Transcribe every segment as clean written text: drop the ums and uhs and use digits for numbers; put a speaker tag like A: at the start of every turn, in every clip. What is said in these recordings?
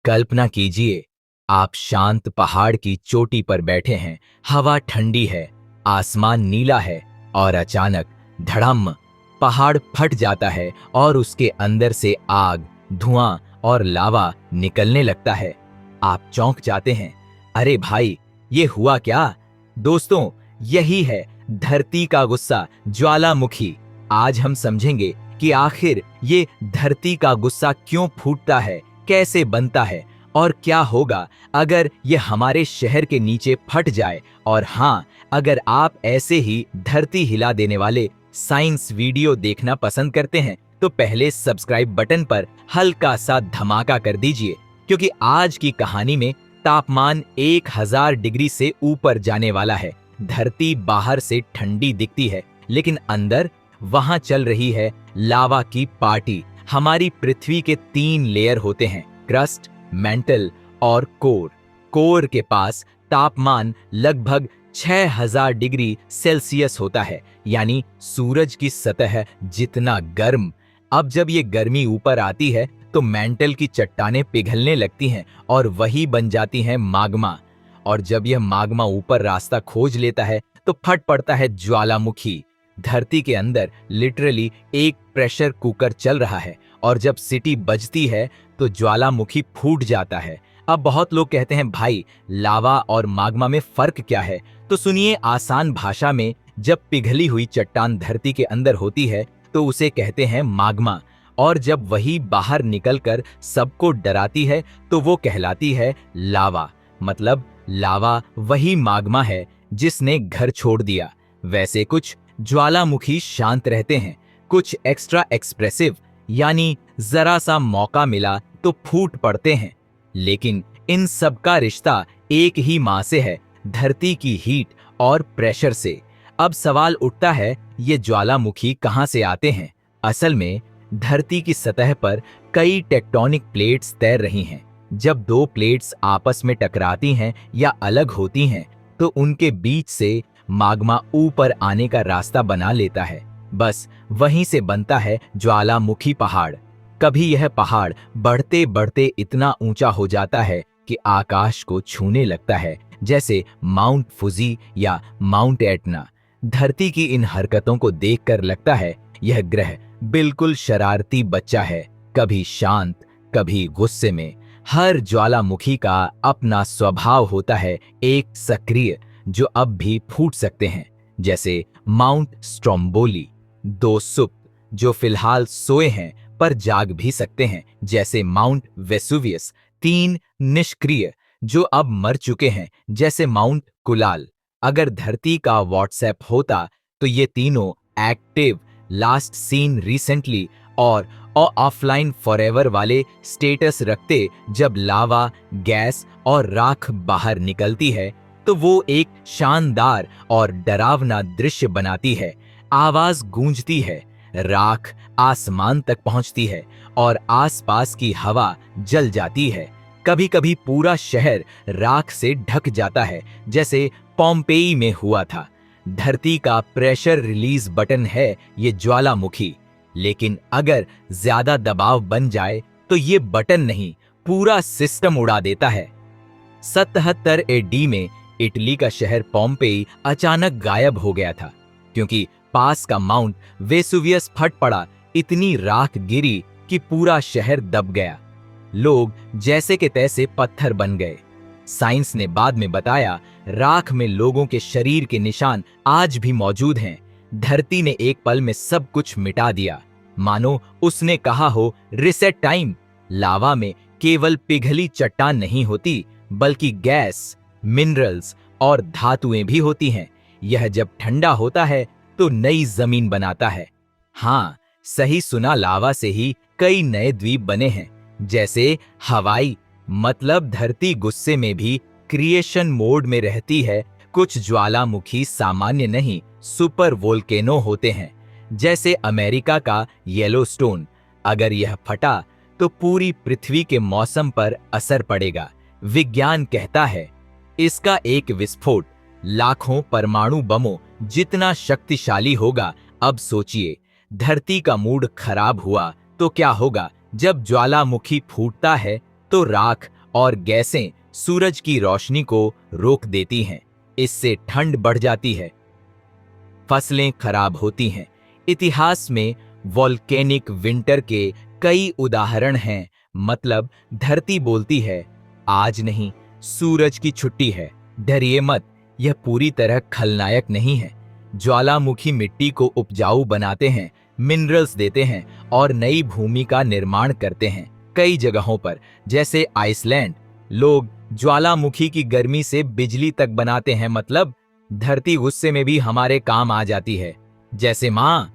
A: कल्पना कीजिए, आप शांत पहाड़ की चोटी पर बैठे हैं, हवा ठंडी है, आसमान नीला है और अचानक धड़म, पहाड़ फट जाता है और उसके अंदर से आग, धुआं और लावा निकलने लगता है। आप चौंक जाते हैं। अरे भाई, ये हुआ क्या? दोस्तों, यही है धरती का गुस्सा, ज्वालामुखी। आज हम समझेंगे कि आखिर ये धरती का गुस्सा क्यों फूटता है, कैसे बनता है और क्या होगा अगर ये हमारे शहर के नीचे फट जाए। और हाँ, अगर आप ऐसे ही धरती हिला देने वाले साइंस वीडियो देखना पसंद करते हैं तो पहले सब्सक्राइब बटन पर हल्का सा धमाका कर दीजिए, क्योंकि आज की कहानी में तापमान 1000 डिग्री से ऊपर जाने वाला है। धरती बाहर से ठंडी दिखती है, लेकिन अंदर वहां चल रही है लावा की पार्टी। हमारी पृथ्वी के 3 लेयर होते हैं, क्रस्ट, मेंटल और कोर। कोर के पास तापमान लगभग 6000 डिग्री सेल्सियस होता है, यानी सूरज की सतह जितना गर्म। अब जब ये गर्मी ऊपर आती है तो मेंटल की चट्टानें पिघलने लगती हैं और वही बन जाती हैं माग्मा। और जब यह माग्मा ऊपर रास्ता खोज लेता है तो फट पड़ता है ज्वालामुखी। धरती के अंदर लिटरली एक प्रेशर कुकर चल रहा है और जब सीटी बजती है तो ज्वालामुखी फूट जाता है। अब बहुत लोग कहते हैं, भाई लावा और माग्मा में फर्क क्या है? तो सुनिए आसान भाषा में, जब पिघली हुई चट्टान धरती के अंदर होती है तो उसे कहते हैं माग्मा, और जब वही बाहर निकलकर सबको डराती है तो वो कहलाती है लावा। मतलब लावा वही माग्मा है जिसने घर छोड़ दिया। वैसे कुछ ज्वालामुखी शांत रहते हैं, कुछ एक्स्ट्रा एक्सप्रेसिव, यानी जरा सा मौका मिला तो फूट पड़ते हैं। लेकिन इन सब का रिश्ता एक ही मां से है, धरती की हीट और प्रेशर से। अब सवाल उठता है, ये ज्वालामुखी कहां से आते हैं? असल में धरती की सतह पर कई टेक्टोनिक प्लेट्स तैर रही हैं। जब 2 प्लेट्स आपस में टकराती हैं या अलग होती हैं तो उनके बीच से माग्मा ऊपर आने का रास्ता बना लेता है। बस वहीं से बनता है ज्वालामुखी पहाड़। कभी यह पहाड़ बढ़ते बढ़ते इतना ऊंचा हो जाता है कि आकाश को छूने लगता है, जैसे माउंट फुजी या माउंट एटना। धरती की इन हरकतों को देखकर लगता है यह ग्रह बिल्कुल शरारती बच्चा है, कभी शांत, कभी गुस्से में। हर ज्वालामुखी का अपना स्वभाव होता है, एक सक्रिय जो अब भी फूट सकते हैं, जैसे माउंट स्ट्रोम्बोली। 2 सुप्त जो फिलहाल सोए हैं पर जाग भी सकते हैं, जैसे माउंट वेसुवियस। 3 निष्क्रिय जो अब मर चुके हैं, जैसे माउंट कुलाल। अगर धरती का व्हाट्सएप होता तो ये तीनों एक्टिव, लास्ट सीन रिसेंटली और ऑफलाइन फॉरएवर वाले स्टेटस रखते। जब लावा, गैस और राख बाहर निकलती है तो वो एक शानदार और डरावना दृश्य बनाती है। आवाज गूंजती है, राख आसमान तक पहुंचती है और आसपास की हवा जल जाती है। कभी कभी पूरा शहर राख से ढक जाता है, जैसे पोम्पेई में हुआ था। धरती का प्रेशर रिलीज बटन है ये ज्वालामुखी। लेकिन अगर ज्यादा दबाव बन जाए तो ये बटन नहीं, पूरा सिस्टम उड़ा देता है। 77 एडी में इटली का शहर पोम्पेई अचानक गायब हो गया था, क्योंकि पास का माउंट वेसुवियस फट पड़ा। इतनी राख गिरी कि पूरा शहर दब गया। लोग जैसे के तैसे पत्थर बन गए। साइंस ने बाद में बताया, राख में लोगों के शरीर के निशान आज भी मौजूद हैं। धरती ने एक पल में सब कुछ मिटा दिया, मानो उसने कहा हो रिसेट टाइम। लावा में केवल पिघली चट्टान नहीं होती, बल्कि गैस, मिनरल्स और धातुएं भी होती हैं। यह जब ठंडा होता है तो नई जमीन बनाता है। हाँ, सही सुना, लावा से ही कई नए द्वीप बने हैं, जैसे हवाई। मतलब धरती गुस्से में भी क्रिएशन मोड में रहती है। कुछ ज्वालामुखी सामान्य नहीं, सुपर वोल्केनो होते हैं, जैसे अमेरिका का येलोस्टोन। अगर यह फटा तो पूरी पृथ्वी के मौसम पर असर पड़ेगा। विज्ञान कहता है इसका एक विस्फोट लाखों परमाणु बमों जितना शक्तिशाली होगा। अब सोचिए, धरती का मूड खराब हुआ तो क्या होगा? जब ज्वालामुखी फूटता है तो राख और गैसें सूरज की रोशनी को रोक देती हैं। इससे ठंड बढ़ जाती है, फसलें खराब होती हैं। इतिहास में वोल्केनिक विंटर के कई उदाहरण हैं। मतलब धरती बोलती है, आज नहीं, सूरज की छुट्टी है, डरिए मत। यह पूरी तरह खलनायक नहीं है। ज्वालामुखी मिट्टी को उपजाऊ बनाते हैं, मिनरल्स देते हैं और नई भूमि का निर्माण करते हैं। कई जगहों पर, जैसे आइसलैंड, लोग ज्वालामुखी की गर्मी से बिजली तक बनाते हैं। मतलब धरती गुस्से में भी हमारे काम आ जाती है। जैसे माँ,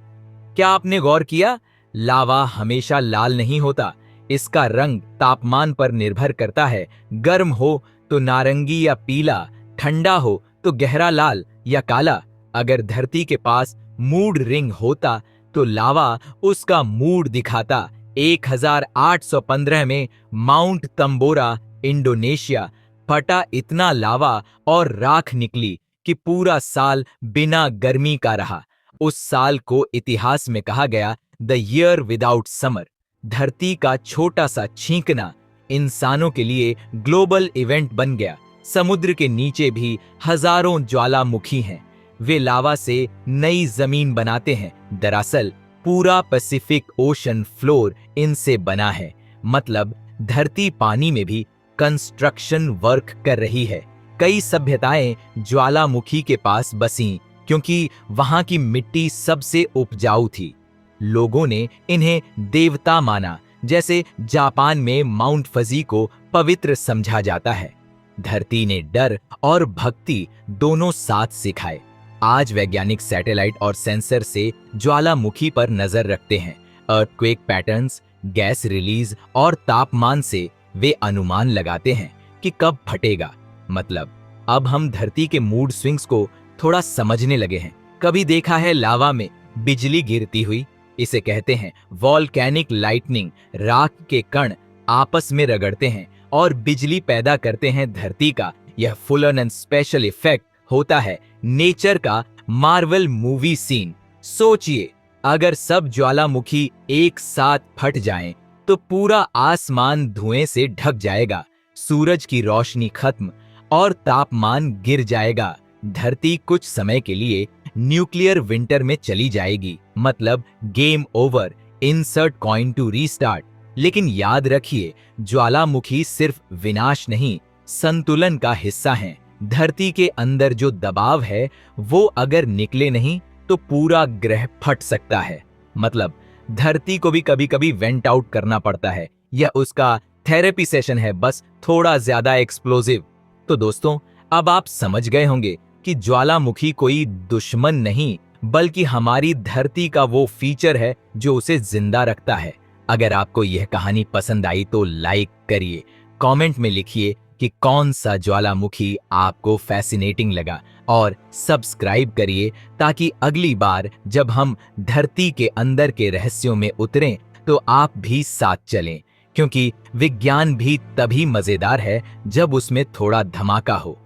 A: क्या आपने गौर किया, लावा हमेशा लाल नहीं होता। इसका रंग तापमान पर निर्भर करता है। गर्म हो तो नारंगी या पीला, ठंडा हो तो गहरा लाल या काला। अगर धरती के पास मूड रिंग होता तो लावा उसका मूड दिखाता। 1815 में माउंट तंबोरा, इंडोनेशिया, फटा। इतना लावा और राख निकली कि पूरा साल बिना गर्मी का रहा। उस साल को इतिहास में कहा गया द ईयर विदाउट समर। धरती का छोटा सा छींकना इंसानों के लिए ग्लोबल इवेंट बन गया। समुद्र के नीचे भी हजारों ज्वालामुखी हैं। वे लावा से नई जमीन बनाते हैं। दरअसल पूरा पैसिफिक ओशन फ्लोर इनसे बना है। मतलब धरती पानी में भी कंस्ट्रक्शन वर्क कर रही है। कई सभ्यताएं ज्वालामुखी के पास बसीं क्योंकि वहां की मिट्टी सबसे उपजाऊ थी। लोगों ने इन्हें देवता माना। जैसे जापान में माउंट फजी को पवित्र समझा जाता है। धरती ने डर और भक्ति दोनों साथ सिखाए। आज वैज्ञानिक सैटेलाइट और सेंसर से ज्वालामुखी पर नजर रखते हैं। अर्थक्वेक पैटर्न्स, गैस रिलीज और तापमान से वे अनुमान लगाते हैं कि कब फटेगा। मतलब अब हम धरती के मूड स्विंग्स को थोड़ा समझने लगे हैं। कभी देखा है लावा में बिजली गिरती हुई? इसे कहते हैं वॉल्केनिक लाइटनिंग। राख के कण आपस में रगड़ते हैं और बिजली पैदा करते हैं। धरती का यह full on and special effect होता है नेचर का मार्वल मूवी सीन। सोचिए, अगर सब ज्वालामुखी एक साथ फट जाएं तो पूरा आसमान धुएं से ढक जाएगा, सूरज की रोशनी खत्म और तापमान गिर जाएगा। धरती कुछ समय के लिए न्यूक्लियर विंटर में चली जाएगी। मतलब game over, insert coin to restart. लेकिन याद रखिए, ज्वालामुखी सिर्फ विनाश नहीं, संतुलन का हिस्सा हैं। धरती के अंदर जो दबाव है वो अगर निकले नहीं तो पूरा ग्रह फट सकता है। मतलब धरती को भी कभी कभी वेंट आउट करना पड़ता है। यह उसका थेरेपी सेशन है, बस थोड़ा ज्यादा एक्सप्लोसिव। तो दोस्तों, अब आप समझ गए होंगे कि ज्वालामुखी कोई दुश्मन नहीं, बल्कि हमारी धरती का वो फीचर है जो उसे जिंदा रखता है। अगर आपको यह कहानी पसंद आई तो लाइक करिए, कमेंट में लिखिए कि कौन सा ज्वालामुखी आपको फैसिनेटिंग लगा और सब्सक्राइब करिए ताकि अगली बार जब हम धरती के अंदर के रहस्यों में उतरें तो आप भी साथ चलें, क्योंकि विज्ञान भी तभी मजेदार है जब उसमें थोड़ा धमाका हो।